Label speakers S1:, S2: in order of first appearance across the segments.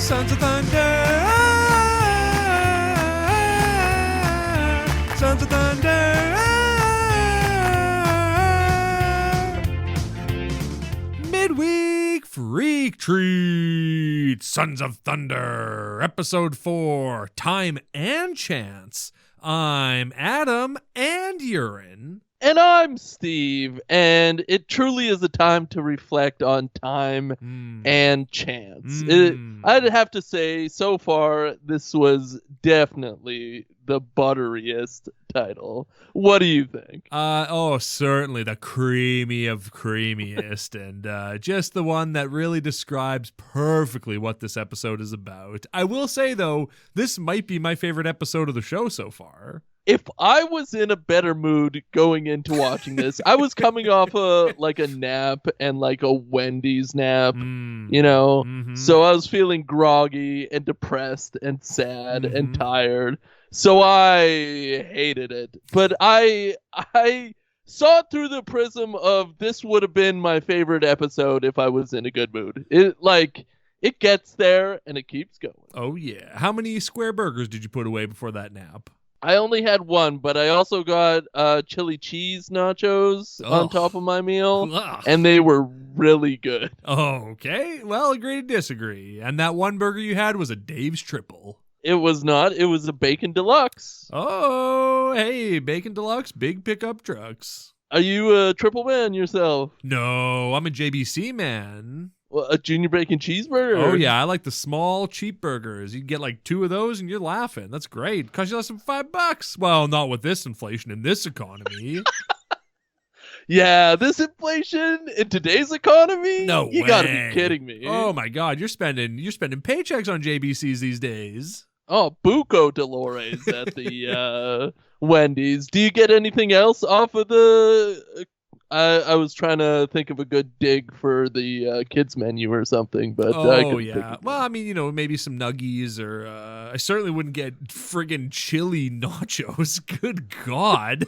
S1: Sons of Thunder. Sons of Thunder. Midweek Freak Treat. Sons of Thunder. Episode 4. Time and Chance. I'm Adam and Urine.
S2: And I'm Steve, and it truly is a time to reflect on time and chance. I'd have to say, so far, this was definitely the butteriest title. What do you think?
S1: Certainly the creamy of creamiest, and just the one that really describes perfectly what this episode is about. I will say, though, this might be my favorite episode of the show so far.
S2: If I was in a better mood going into watching this, I was coming off a nap and like a Wendy's nap, you know? Mm-hmm. So I was feeling groggy and depressed and sad and tired. So I hated it. But I saw it through the prism of this would have been my favorite episode if I was in a good mood. It gets there and it keeps going.
S1: Oh, yeah. How many square burgers did you put away before that nap?
S2: I only had one, but I also got chili cheese nachos on top of my meal, and they were really good.
S1: Okay, well, agree to disagree. And that one burger you had was a Dave's Triple.
S2: It was not. It was a Bacon Deluxe.
S1: Oh, hey, Bacon Deluxe, big pickup trucks.
S2: Are you a triple man yourself?
S1: No, I'm a JBC man.
S2: Well, a junior bacon cheeseburger?
S1: Oh, yeah, I like the small, cheap burgers. You can get like 2 of those and you're laughing. That's great. Cost you less than $5. Well, not with this inflation in this economy.
S2: Yeah, this inflation in today's economy?
S1: No way.
S2: You gotta be kidding me.
S1: Oh, my God. You're spending paychecks on JBCs these days.
S2: Oh, Buco Dolores at the Wendy's. Do you get anything else off of the... I was trying to think of a good dig for the kids menu or something, but I couldn't think of it.
S1: Well, I mean, maybe some nuggies, or I certainly wouldn't get friggin' chili nachos. Good God.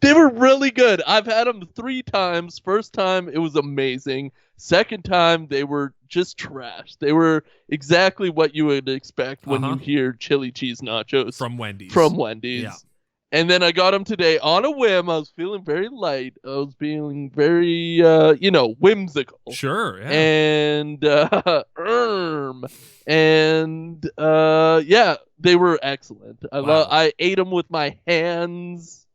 S2: They were really good. I've had them 3 times. First time, it was amazing. Second time, they were just trash. They were exactly what you would expect when you hear chili cheese nachos.
S1: From Wendy's.
S2: Yeah. And then I got them today on a whim. I was feeling very light. I was feeling very, whimsical.
S1: Sure, yeah.
S2: And, they were excellent. I ate them with my hands.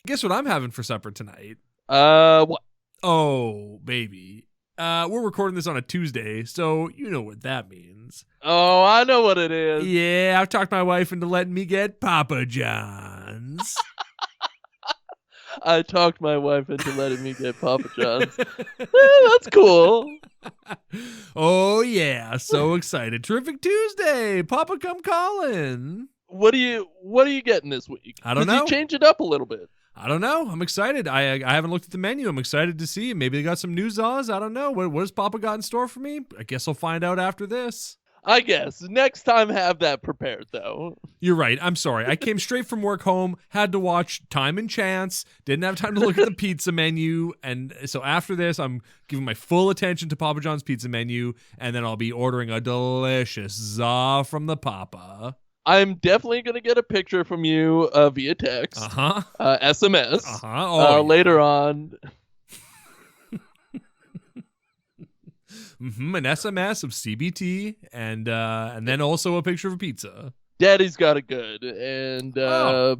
S1: Guess what I'm having for supper tonight?
S2: What?
S1: Oh, baby. We're recording this on a Tuesday, so you know what that means.
S2: Oh, I know what it is.
S1: Yeah, I've talked my wife into letting me get Papa John's.
S2: I talked my wife into letting me get Papa John's. That's cool.
S1: Oh, yeah, so excited. Terrific Tuesday. Papa come calling.
S2: What are you getting this week?
S1: I don't know.
S2: You change it up a little bit.
S1: I don't know. I'm excited. I haven't looked at the menu. I'm excited to see. Maybe they got some new Zaws. I don't know. What has Papa got in store for me? I guess I'll find out after this.
S2: I guess. Next time, have that prepared, though.
S1: You're right. I'm sorry. I came straight from work home, had to watch Time and Chance, didn't have time to look at the pizza menu. And so after this, I'm giving my full attention to Papa John's pizza menu, and then I'll be ordering a delicious Za from the Papa.
S2: I'm definitely going to get a picture from you via text, SMS, later on.
S1: An SMS of CBT and then also a picture of a pizza.
S2: Daddy's got it good, and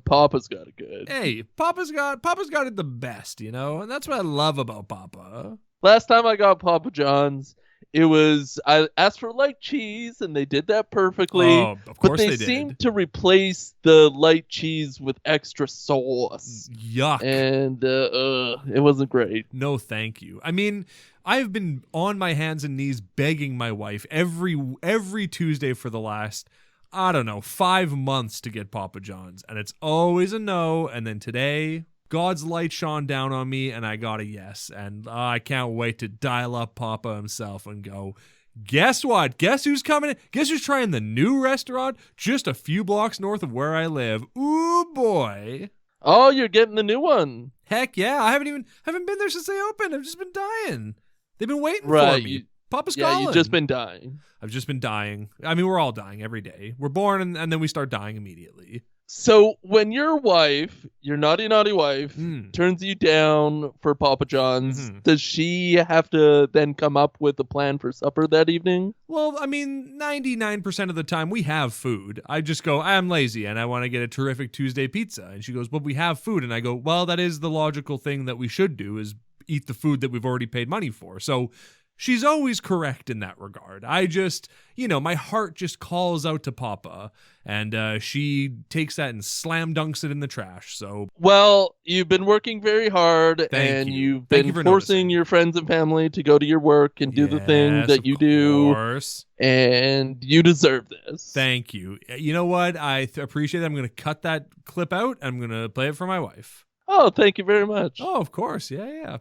S2: Papa's got it good.
S1: Hey, Papa's got it the best, and that's what I love about Papa.
S2: Last time I got Papa John's, I asked for light cheese, and they did that perfectly.
S1: Oh, of course
S2: they seemed to replace the light cheese with extra sauce.
S1: Yuck.
S2: And it wasn't great.
S1: No, thank you. I mean, I've been on my hands and knees begging my wife every Tuesday for the last, 5 months to get Papa John's, and it's always a no. And then today, God's light shone down on me, and I got a yes. And I can't wait to dial up Papa himself and go, guess what? Guess who's coming in? Guess who's trying the new restaurant just a few blocks north of where I live? Ooh, boy.
S2: Oh, you're getting the new one.
S1: Heck yeah. I haven't been there since they opened. I've just been dying. They've been waiting for me. Papa's calling.
S2: You've just been dying.
S1: I've just been dying. I mean, we're all dying every day. We're born and then we start dying immediately.
S2: So when your wife, your naughty, naughty wife, turns you down for Papa John's, does she have to then come up with a plan for supper that evening?
S1: Well, I mean, 99% of the time we have food. I just go, I'm lazy and I want to get a terrific Tuesday pizza. And she goes, but we have food. And I go, well, that is the logical thing that we should do, is eat the food that we've already paid money for. So she's always correct in that regard. I just, my heart just calls out to Papa, and she takes that and slam dunks it in the trash. So,
S2: well, you've been working very hard, and you've been forcing your friends and family to go to your work and do the thing that you do. Of course. And you deserve this.
S1: Thank you. You know what? I appreciate it. I'm going to cut that clip out. I'm going to play it for my wife.
S2: Oh, thank you very much.
S1: Oh, of course. Yeah.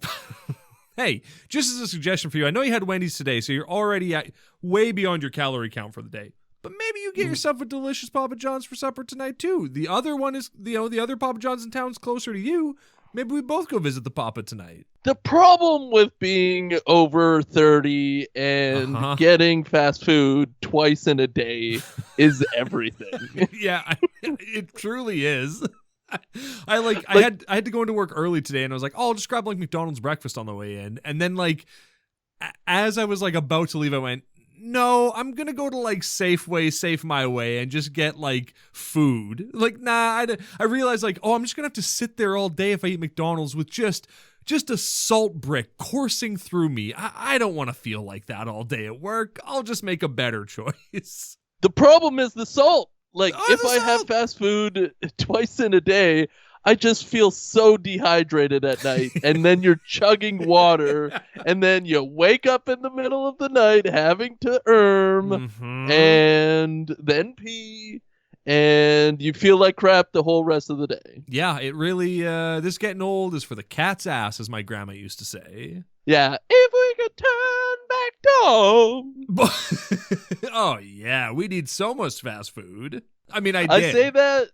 S1: Hey, just as a suggestion for you, I know you had Wendy's today, so you're already way beyond your calorie count for the day. But maybe you get yourself a delicious Papa John's for supper tonight, too. The other one is, the other Papa John's in town's closer to you. Maybe we both go visit the Papa tonight.
S2: The problem with being over 30 and getting fast food twice in a day is everything.
S1: Yeah, it truly is. I had to go into work early today, and I was like, oh, I'll just grab like McDonald's breakfast on the way in. And then as I was like about to leave, I went, no, I'm gonna go to like Safeway, Safe My Way, and just get like food. Like, nah, I realized like, oh, I'm just gonna have to sit there all day if I eat McDonald's with just a salt brick coursing through me. I don't want to feel like that all day at work. I'll just make a better choice.
S2: The problem is the salt. Like, if I have fast food twice in a day, I just feel so dehydrated at night. And then you're chugging water, and then you wake up in the middle of the night having to and then pee, and you feel like crap the whole rest of the day.
S1: Yeah, it really, this getting old is for the cat's ass, as my grandma used to say.
S2: Yeah, if we could turn back time.
S1: Oh, yeah, we need so much fast food. I mean, I
S2: say that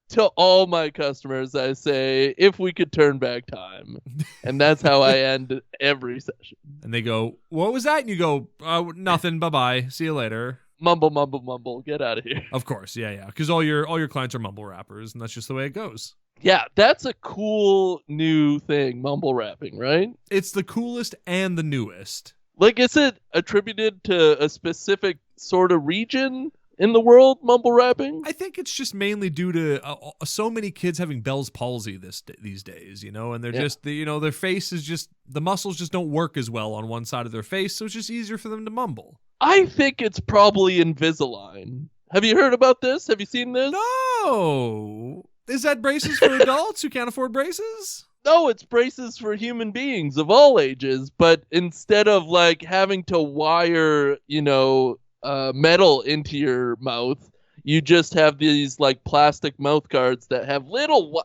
S2: to all my customers. I say, if we could turn back time. And that's how I end every session.
S1: And they go, what was that? And you go, nothing, bye-bye, see you later.
S2: Mumble, mumble, mumble, get out of here.
S1: Of course, yeah. Because all your clients are mumble rappers, and that's just the way it goes.
S2: Yeah, that's a cool new thing, mumble rapping, right?
S1: It's the coolest and the newest.
S2: Like, is it attributed to a specific sort of region in the world, mumble rapping?
S1: I think it's just mainly due to so many kids having Bell's palsy these days, and they're just, their face is just, the muscles just don't work as well on one side of their face, so it's just easier for them to mumble.
S2: I think it's probably Invisalign. Have you heard about this? Have you seen this?
S1: No. Is that braces for adults who can't afford braces?
S2: No, it's braces for human beings of all ages, but instead of like having to wire, metal into your mouth, you just have these like plastic mouth guards that have little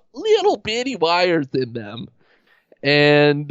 S2: bitty wires in them, and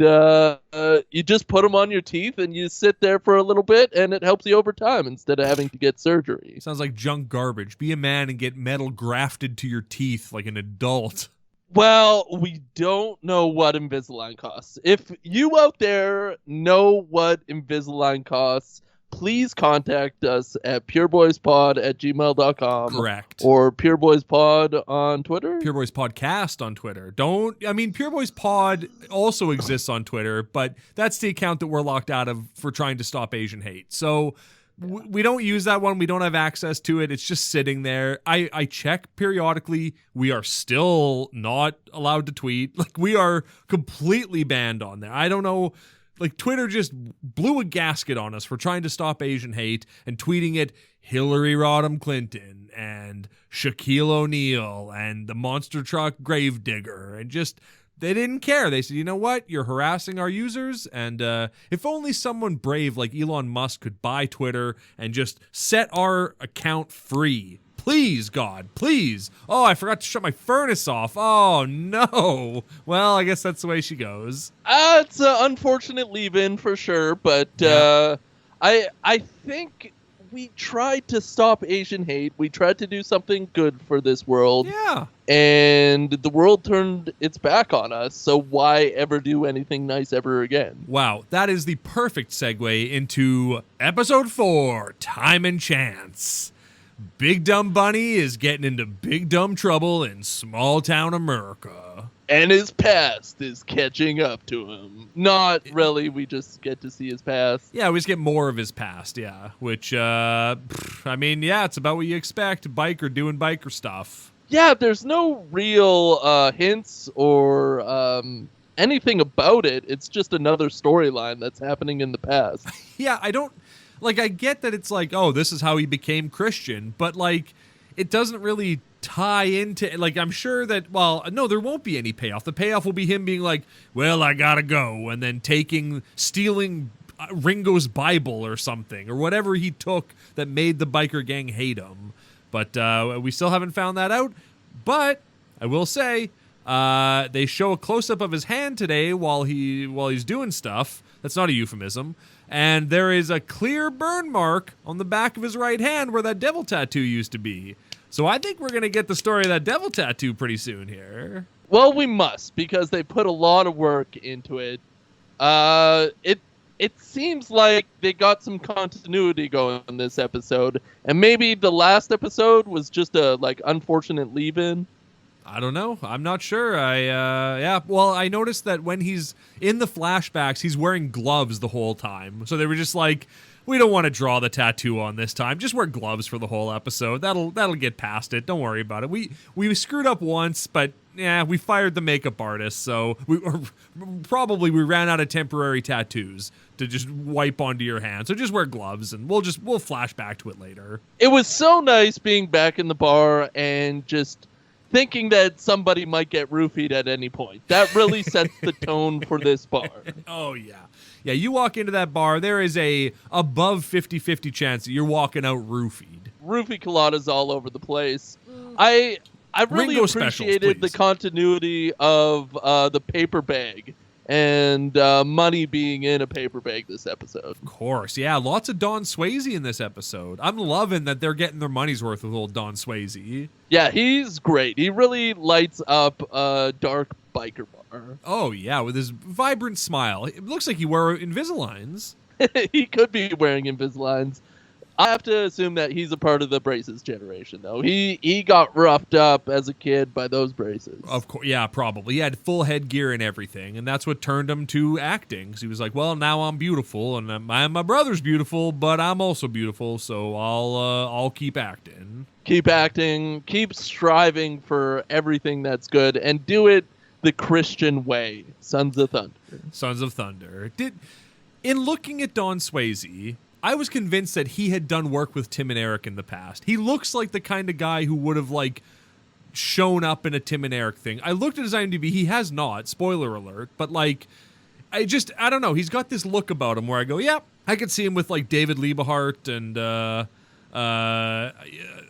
S2: you just put them on your teeth and you sit there for a little bit, and it helps you over time instead of having to get surgery.
S1: Sounds like junk garbage. Be a man and get metal grafted to your teeth like an adult.
S2: Well, we don't know what Invisalign costs. If you out there know what Invisalign costs, please contact us at pureboyspod@gmail.com.
S1: Correct.
S2: Or pureboyspod on Twitter.
S1: Pureboys Podcast on Twitter. Pureboys Pod also exists on Twitter, but that's the account that we're locked out of for trying to stop Asian hate. So we don't use that one. We don't have access to it. It's just sitting there. I check periodically. We are still not allowed to tweet. Like, we are completely banned on there. I don't know. Like, Twitter just blew a gasket on us for trying to stop Asian hate and tweeting it Hillary Rodham Clinton and Shaquille O'Neal and the monster truck gravedigger, and just, they didn't care. They said, you know what? You're harassing our users, and if only someone brave like Elon Musk could buy Twitter and just set our account free. Please, God, please. Oh, I forgot to shut my furnace off. Oh, no. Well, I guess that's the way she goes.
S2: It's an unfortunate leave-in for sure, but I think we tried to stop Asian hate. We tried to do something good for this world.
S1: Yeah.
S2: And the world turned its back on us. So why ever do anything nice ever again?
S1: Wow, that is the perfect segue into episode 4, Time and Chance. Big Dumb Bunny is getting into big dumb trouble in small town America.
S2: And his past is catching up to him. Not really, we just get to see his past.
S1: Yeah, we just get more of his past, yeah. Which, I mean, yeah, it's about what you expect. Biker doing biker stuff.
S2: Yeah, there's no real hints or anything about it. It's just another storyline that's happening in the past.
S1: Yeah, I don't... Like, I get that it's like, oh, this is how he became Christian, but, like, it doesn't really tie into... Like, I'm sure that, well, no, there won't be any payoff. The payoff will be him being like, well, I gotta go, and then stealing Ringo's Bible or something, or whatever he took that made the biker gang hate him. But we still haven't found that out. But I will say, they show a close-up of his hand today while he's doing stuff. That's not a euphemism. And there is a clear burn mark on the back of his right hand where that devil tattoo used to be. So I think we're going to get the story of that devil tattoo pretty soon here.
S2: Well, we must, because they put a lot of work into it. It seems like they got some continuity going in this episode, and maybe the last episode was just a unfortunate leave-in.
S1: I don't know. I'm not sure. I noticed that when he's in the flashbacks, he's wearing gloves the whole time. So they were just like, we don't want to draw the tattoo on this time. Just wear gloves for the whole episode. That'll get past it. Don't worry about it. We screwed up once, but yeah, we fired the makeup artist, so we ran out of temporary tattoos to just wipe onto your hand. So just wear gloves, and we'll flash back to it later.
S2: It was so nice being back in the bar and just thinking that somebody might get roofied at any point. That really sets the tone for this bar.
S1: Oh, yeah. Yeah, you walk into that bar, there is a above 50-50 chance that you're walking out roofied.
S2: Roofie coladas all over the place. I really
S1: Ringo
S2: appreciated
S1: specials,
S2: the continuity of the paper bag and money being in a paper bag this episode.
S1: Of course, yeah. Lots of Don Swayze in this episode. I'm loving that they're getting their money's worth with old Don Swayze.
S2: Yeah, he's great. He really lights up a dark biker bar.
S1: Oh, yeah, with his vibrant smile. It looks like he wore Invisaligns.
S2: He could be wearing Invisaligns. I have to assume that he's a part of the braces generation, though. He got roughed up as a kid by those braces.
S1: Of course, yeah, probably. He had full headgear and everything, and that's what turned him to acting. So he was like, well, now I'm beautiful, and my brother's beautiful, but I'm also beautiful, so I'll keep acting.
S2: Keep acting, keep striving for everything that's good, and do it the Christian way. Sons of Thunder.
S1: Sons of Thunder. In looking at Don Swayze, I was convinced that he had done work with Tim and Eric in the past. He looks like the kind of guy who would have, shown up in a Tim and Eric thing. I looked at his IMDb. He has not. Spoiler alert. But, I don't know. He's got this look about him where I go, yeah, I could see him with, David Liebehart and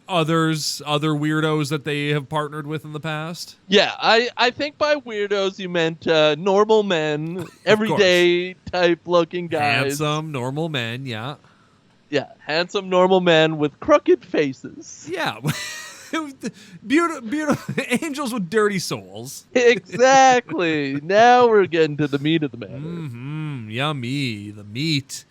S1: other weirdos that they have partnered with in the past.
S2: Yeah, I think by weirdos you meant normal men, everyday type looking guys.
S1: Handsome, normal men, yeah.
S2: Yeah, handsome, normal men with crooked faces.
S1: Yeah. Beautiful angels with dirty souls.
S2: Exactly. Now we're getting to the meat of the matter.
S1: Mm-hmm. Yummy. The meat.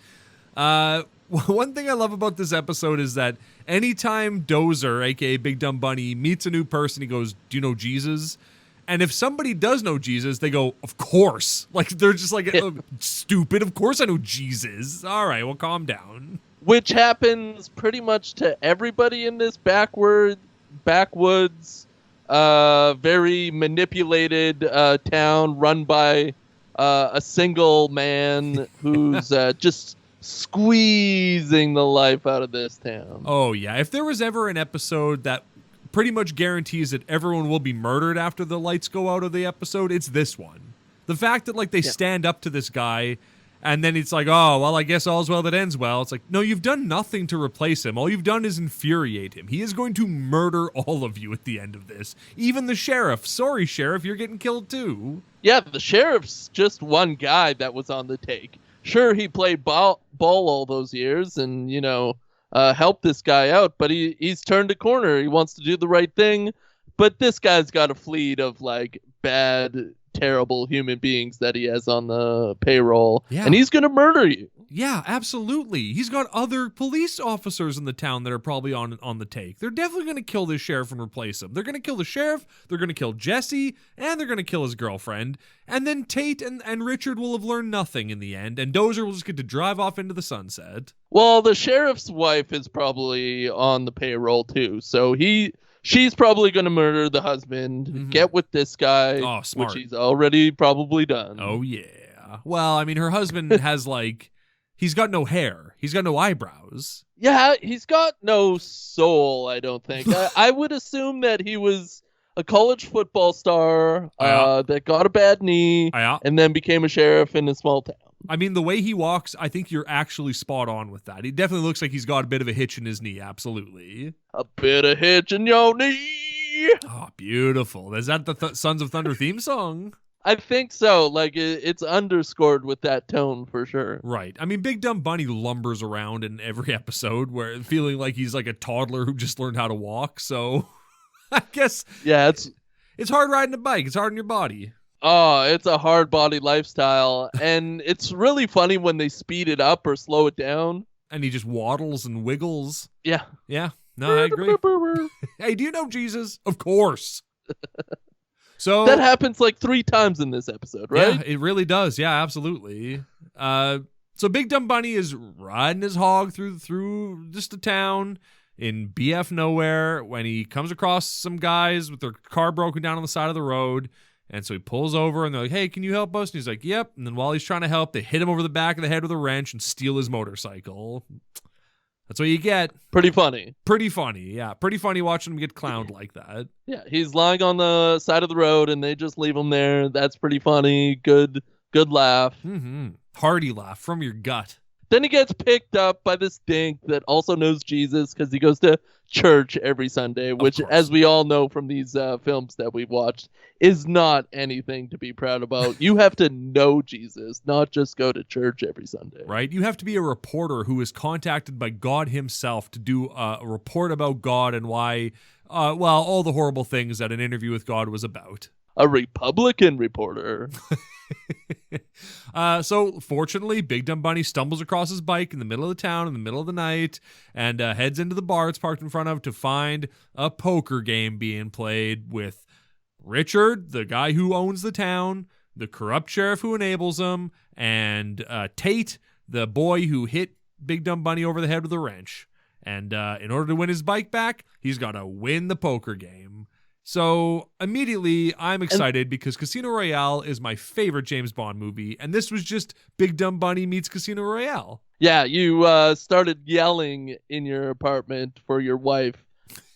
S1: One thing I love about this episode is that anytime Dozer, aka Big Dumb Bunny, meets a new person, he goes, do you know Jesus? And if somebody does know Jesus, they go, of course. They're just stupid. Of course I know Jesus. All right, well, calm down.
S2: Which happens pretty much to everybody in this backwoods, very manipulated town run by a single man who's just squeezing the life out of this town.
S1: Oh, yeah. If there was ever an episode that pretty much guarantees that everyone will be murdered after the lights go out of the episode, it's this one. The fact that, they stand up to this guy, and then it's like, oh, well, I guess all's well that ends well. It's like, no, you've done nothing to replace him. All you've done is infuriate him. He is going to murder all of you at the end of this. Even the sheriff. Sorry, sheriff, you're getting killed too.
S2: Yeah, the sheriff's just one guy that was on the take. Sure, he played ball all those years and, help this guy out, but he's turned a corner. He wants to do the right thing, but this guy's got a fleet of like bad, terrible human beings that he has on the payroll, and he's gonna murder you.
S1: Yeah, absolutely. He's got other police officers in the town that are probably on the take. They're definitely going to kill this sheriff and replace him. They're going to kill the sheriff, they're going to kill Jesse, and they're going to kill his girlfriend. And then Tate and Richard will have learned nothing in the end, and Dozer will just get to drive off into the sunset.
S2: Well, the sheriff's wife is probably on the payroll too, so she's probably going to murder the husband, get with this guy, which he's already probably done.
S1: Oh, yeah. Well, I mean, her husband has he's got no hair. He's got no eyebrows.
S2: Yeah, he's got no soul, I don't think. I would assume that he was a college football star that got a bad knee and then became a sheriff in a small town.
S1: I mean, the way he walks, I think you're actually spot on with that. He definitely looks like he's got a bit of a hitch in his knee, absolutely.
S2: A bit of hitch in your knee.
S1: Oh, beautiful. Is that the Sons of Thunder theme song?
S2: I think so. Like, it's underscored with that tone for sure.
S1: Right. I mean, Big Dumb Bunny lumbers around in every episode where feeling like he's like a toddler who just learned how to walk. So I guess it's hard riding a bike. It's hard on your body.
S2: Oh, it's a hard body lifestyle. And it's really funny when they speed it up or slow it down.
S1: And he just waddles and wiggles.
S2: Yeah.
S1: Yeah. No, I agree. Hey, do you know Jesus? Of course. So
S2: that happens like 3 times in this episode, right?
S1: Yeah, it really does. Yeah, absolutely. So Big Dumb Bunny is riding his hog through just a town in BF nowhere when he comes across some guys with their car broken down on the side of the road. And so he pulls over and they're like, hey, can you help us? And he's like, yep. And then while he's trying to help, they hit him over the back of the head with a wrench and steal his motorcycle. That's what you get.
S2: Pretty funny.
S1: Pretty funny, yeah. Pretty funny watching him get clowned like that.
S2: Yeah, he's lying on the side of the road and they just leave him there. That's pretty funny. Good laugh.
S1: Mm-hmm. Hearty laugh from your gut.
S2: Then he gets picked up by this dink that also knows Jesus because he goes to church every Sunday, which, as we all know from these films that we've watched, is not anything to be proud about. You have to know Jesus, not just go to church every Sunday.
S1: Right? You have to be a reporter who is contacted by God himself to do a report about God and why, all the horrible things that an interview with God was about.
S2: A Republican reporter.
S1: So fortunately, Big Dumb Bunny stumbles across his bike in the middle of the town in the middle of the night and heads into the bar it's parked in front of to find a poker game being played with Richard, the guy who owns the town, the corrupt sheriff who enables him, and Tate, the boy who hit Big Dumb Bunny over the head with a wrench. And in order to win his bike back, he's got to win the poker game. So immediately I'm excited because Casino Royale is my favorite James Bond movie, and this was just Big Dumb Bunny meets Casino Royale.
S2: Yeah, you started yelling in your apartment for your wife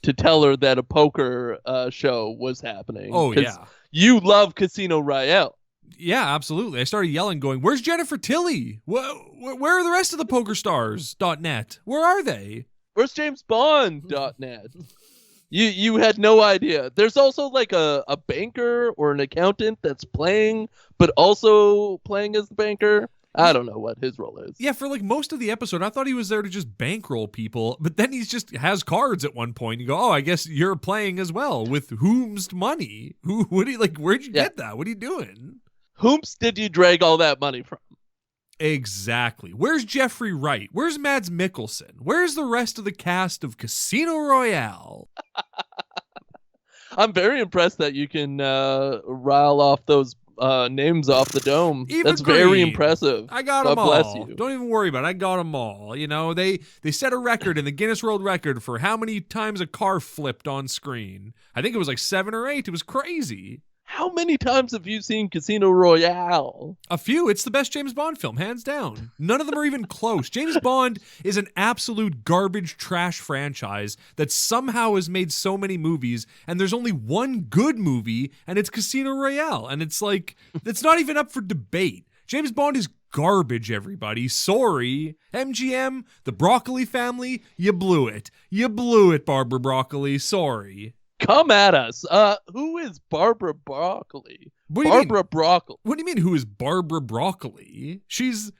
S2: to tell her that a poker show was happening.
S1: Oh, yeah.
S2: You love Casino Royale.
S1: Yeah, absolutely. I started yelling going, where's Jennifer Tilly? Where are the rest of the PokerStars.net? Where are they?
S2: Where's JamesBond.net? You had no idea. There's also like a banker or an accountant that's playing, but also playing as the banker. I don't know what his role is.
S1: Yeah, for like most of the episode, I thought he was there to just bankroll people, but then he's just has cards at one point. You go, oh, I guess you're playing as well. With whom's money? Where'd you get that? What are you doing?
S2: Whom's did you drag all that money from?
S1: Exactly. Where's Jeffrey Wright? Where's Mads Mikkelsen? Where's the rest of the cast of Casino Royale?
S2: I'm very impressed that you can rile off those names off the dome. That's very impressive.
S1: I got them all. Bless you. Don't even worry about it. I got them all. You know, they set a record in the Guinness World Record for how many times a car flipped on screen. I think it was like 7 or 8. It was crazy.
S2: How many times have you seen Casino Royale?
S1: A few. It's the best James Bond film, hands down. None of them are even close. James Bond is an absolute garbage trash franchise that somehow has made so many movies, and there's only one good movie, and it's Casino Royale. And it's like, it's not even up for debate. James Bond is garbage, everybody. Sorry. MGM, the Broccoli family, you blew it. You blew it, Barbara Broccoli. Sorry.
S2: Come at us. Who is Barbara Broccoli? Barbara Broccoli.
S1: What do you mean, who is Barbara Broccoli? She's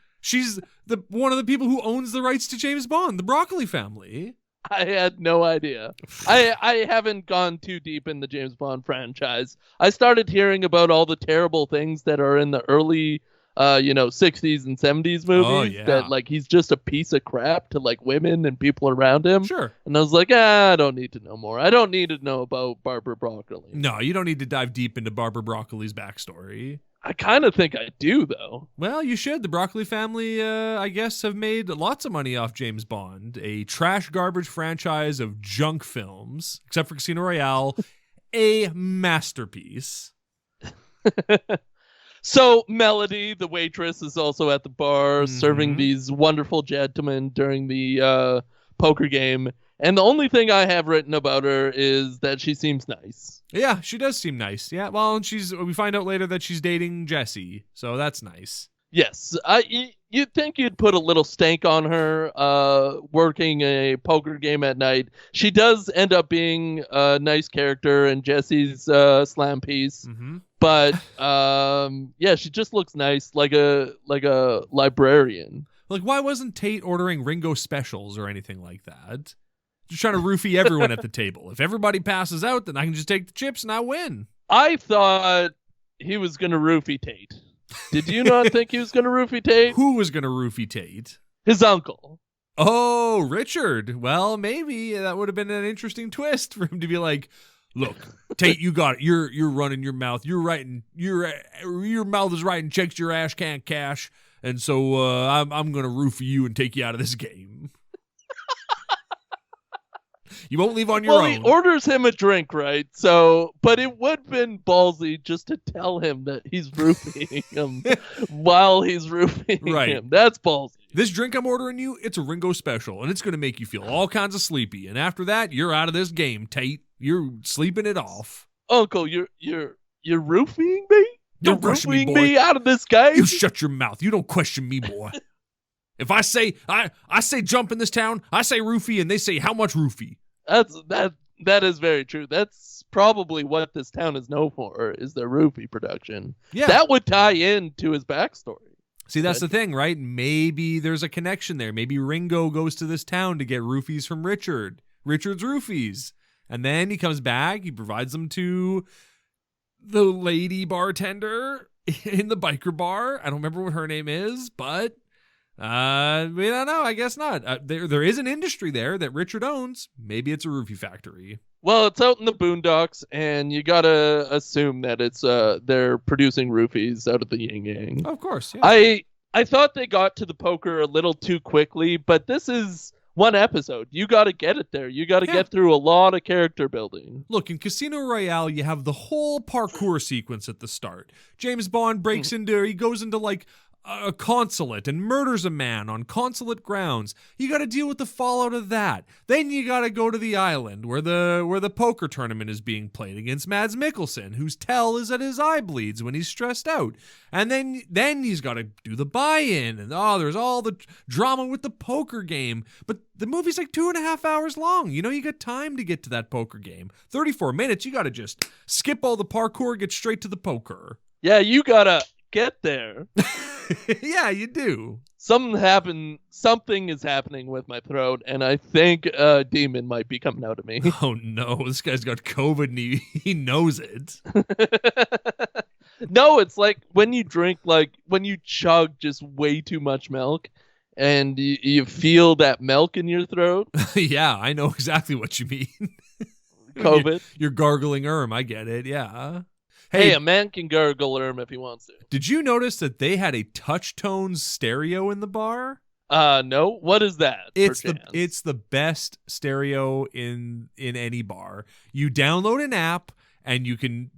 S1: one of the people who owns the rights to James Bond, the Broccoli family.
S2: I had no idea. I haven't gone too deep in the James Bond franchise. I started hearing about all the terrible things that are in the early 60s and 70s movies, that like he's just a piece of crap to like women and people around him.
S1: Sure.
S2: And I was like, I don't need to know more. I don't need to know about Barbara Broccoli.
S1: No, you don't need to dive deep into Barbara Broccoli's backstory.
S2: I kind of think I do, though.
S1: Well, you should. The Broccoli family, I guess, have made lots of money off James Bond, a trash garbage franchise of junk films, except for Casino Royale, a masterpiece.
S2: So Melody, the waitress, is also at the bar serving these wonderful gentlemen during the poker game. And the only thing I have written about her is that she seems nice.
S1: Yeah, she does seem nice. Yeah, well, and we find out later that she's dating Jesse, so that's nice.
S2: Yes, you'd think you'd put a little stank on her working a poker game at night. She does end up being a nice character in Jesse's slam piece. Mm-hmm. But she just looks nice, like a librarian.
S1: Like, why wasn't Tate ordering Ringo specials or anything like that? Just trying to roofie everyone at the table. If everybody passes out, then I can just take the chips and I win.
S2: I thought he was going to roofie Tate. Did you not think he was going to roofie Tate?
S1: Who was going to roofie Tate?
S2: His uncle.
S1: Oh, Richard. Well, maybe that would have been an interesting twist for him to be like, look, Tate, you got it. You're running your mouth. You're writing. Your mouth is writing checks your ass can't cash. And so I'm going to roofie you and take you out of this game. You won't leave on your own.
S2: Well, he orders him a drink, right? So, but it would have been ballsy just to tell him that he's roofing him while he's roofing him. That's ballsy.
S1: This drink I'm ordering you, it's a Ringo special, and it's going to make you feel all kinds of sleepy. And after that, you're out of this game, Tate. You're sleeping it off.
S2: Uncle, you're roofing me?
S1: Don't question me, boy.
S2: Me out of this game?
S1: You shut your mouth. You don't question me, boy. If I say jump in this town, I say roofie, and they say how much roofie.
S2: That is very true. That's probably what this town is known for, is their roofie production. Yeah. That would tie into his backstory.
S1: See, that's the thing, right? Maybe there's a connection there. Maybe Ringo goes to this town to get roofies from Richard's roofies. And then he comes back, he provides them to the lady bartender in the biker bar. I don't remember what her name is, but we don't know. I guess not. There is an industry there that Richard owns. Maybe it's a roofie factory.
S2: Well, it's out in the boondocks, and you gotta assume that it's they're producing roofies out of the yin yang.
S1: Of course. Yeah.
S2: I thought they got to the poker a little too quickly, but this is one episode. You got to get it there. You got to get through a lot of character building.
S1: Look, in Casino Royale, you have the whole parkour sequence at the start. James Bond breaks he goes into like a consulate and murders a man on consulate grounds. You got to deal with the fallout of that. Then you got to go to the island where the poker tournament is being played against Mads Mikkelsen, whose tell is that his eye bleeds when he's stressed out. And then he's got to do the buy-in, and there's all the drama with the poker game. But the movie's like 2.5 hours long. You got time to get to that poker game. 34 minutes, you got to just skip all the parkour, get straight to the poker.
S2: Yeah, you got to get there.
S1: Yeah, you do.
S2: Something is happening with my throat, and I think a demon might be coming out of me.
S1: Oh no, this guy's got COVID and he knows it.
S2: No, it's like when you drink, like when you chug just way too much milk, and you feel that milk in your throat.
S1: Yeah, I know exactly what you mean.
S2: COVID.
S1: You're gargling I get it, yeah.
S2: Hey, a man can gargle if he wants to.
S1: Did you notice that they had a touch tone stereo in the bar?
S2: No. What is that?
S1: It's the best stereo in any bar. You download an app and you can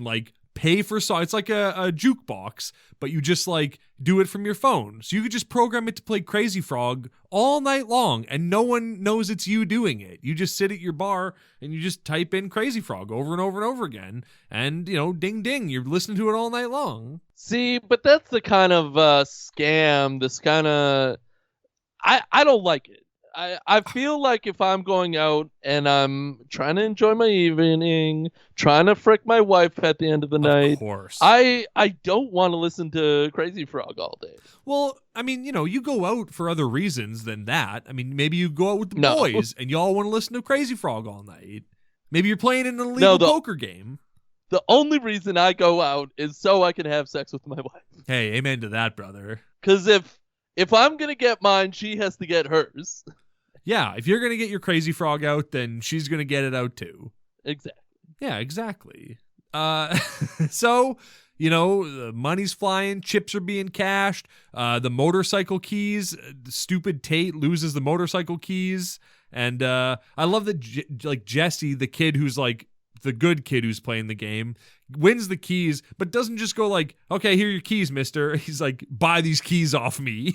S1: like pay for songs. It's like a jukebox, but you just like do it from your phone. So you could just program it to play Crazy Frog all night long, and no one knows it's you doing it. You just sit at your bar and you just type in Crazy Frog over and over and over again, and ding ding, you're listening to it all night long.
S2: See, but that's the kind of scam. This kind of I don't like it. I feel like if I'm going out and I'm trying to enjoy my evening, trying to frick my wife at the end of the night,
S1: Of course.
S2: I don't want to listen to Crazy Frog all day.
S1: Well, I mean, you go out for other reasons than that. I mean, maybe you go out with the
S2: No.
S1: boys and y'all want to listen to Crazy Frog all night. Maybe you're playing an illegal poker game.
S2: The only reason I go out is so I can have sex with my wife.
S1: Hey, amen to that, brother.
S2: Because if I'm going to get mine, she has to get hers.
S1: Yeah, if you're going to get your Crazy Frog out, then she's going to get it out too.
S2: Exactly.
S1: Yeah, exactly. So, the money's flying, chips are being cashed, the motorcycle keys, stupid Tate loses the motorcycle keys, and I love that Jesse, the kid who's like the good kid who's playing the game, wins the keys, but doesn't just go like, okay, here are your keys, mister. He's like, buy these keys off me.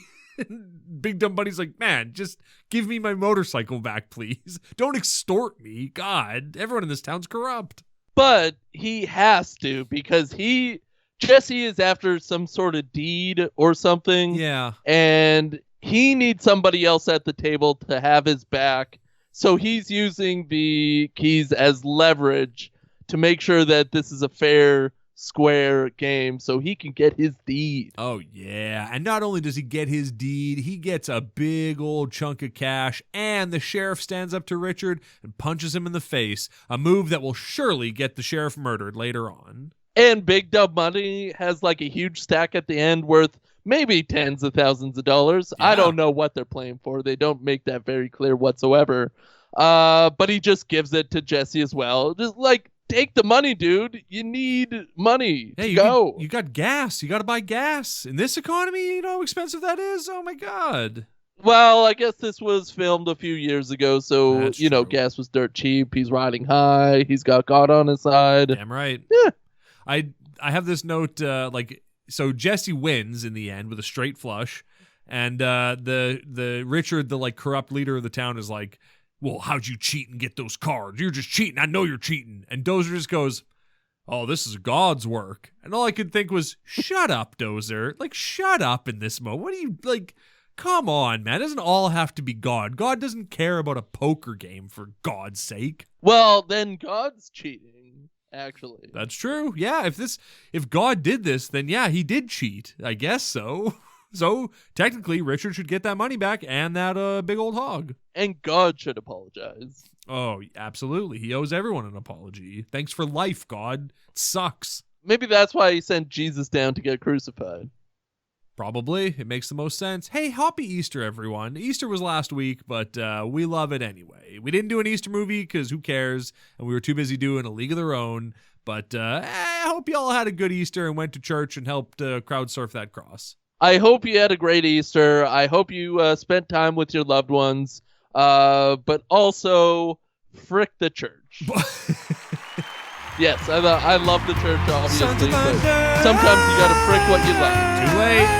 S1: Big Dumb Buddy's like, man, just give me my motorcycle back, please. Don't extort me. God, everyone in this town's corrupt.
S2: But he has to, because Jesse is after some sort of deed or something.
S1: Yeah.
S2: And he needs somebody else at the table to have his back. So he's using the keys as leverage to make sure that this is a fair, square game so he can get his deed.
S1: Oh, yeah. And not only does he get his deed, he gets a big old chunk of cash, and the sheriff stands up to Richard and punches him in the face, a move that will surely get the sheriff murdered later on.
S2: And Big Dumb Money has like a huge stack at the end worth maybe tens of thousands of dollars.
S1: Yeah.
S2: I don't know what they're playing for. They don't make that very clear whatsoever. But he just gives it to Jesse as well. Just like, take the money, dude. You need money to go.
S1: You got gas. You got to buy gas. In this economy, you know how expensive that is? Oh, my God.
S2: Well, I guess this was filmed a few years ago, so,
S1: That's true.
S2: gas was dirt cheap. He's riding high. He's got God on his side.
S1: Damn right.
S2: Yeah.
S1: I have this note, so Jesse wins in the end with a straight flush, and the Richard, the corrupt leader of the town, is like, well, how'd you cheat and get those cards? You're just cheating. I know you're cheating. And Dozer just goes, oh, this is God's work. And all I could think was, shut up, Dozer. Shut up in this moment. What do you, come on, man. It doesn't all have to be God. God doesn't care about a poker game, for God's sake.
S2: Well, then God's cheating, actually.
S1: That's true. Yeah, if God did this, then yeah, he did cheat. I guess so. So technically, Richard should get that money back and that big old hog.
S2: And God should apologize.
S1: Oh, absolutely. He owes everyone an apology. Thanks for life, God. It sucks.
S2: Maybe that's why he sent Jesus down to get crucified.
S1: Probably. It makes the most sense. Hey, happy Easter, everyone. Easter was last week, but we love it anyway. We didn't do an Easter movie because who cares? And we were too busy doing A League of Their Own. But I hope you all had a good Easter and went to church and helped crowd surf that cross.
S2: I hope you had a great Easter. I hope you spent time with your loved ones. But also, frick the church. Yes, I love the church, obviously. But sometimes you gotta frick what you like.
S1: Too late.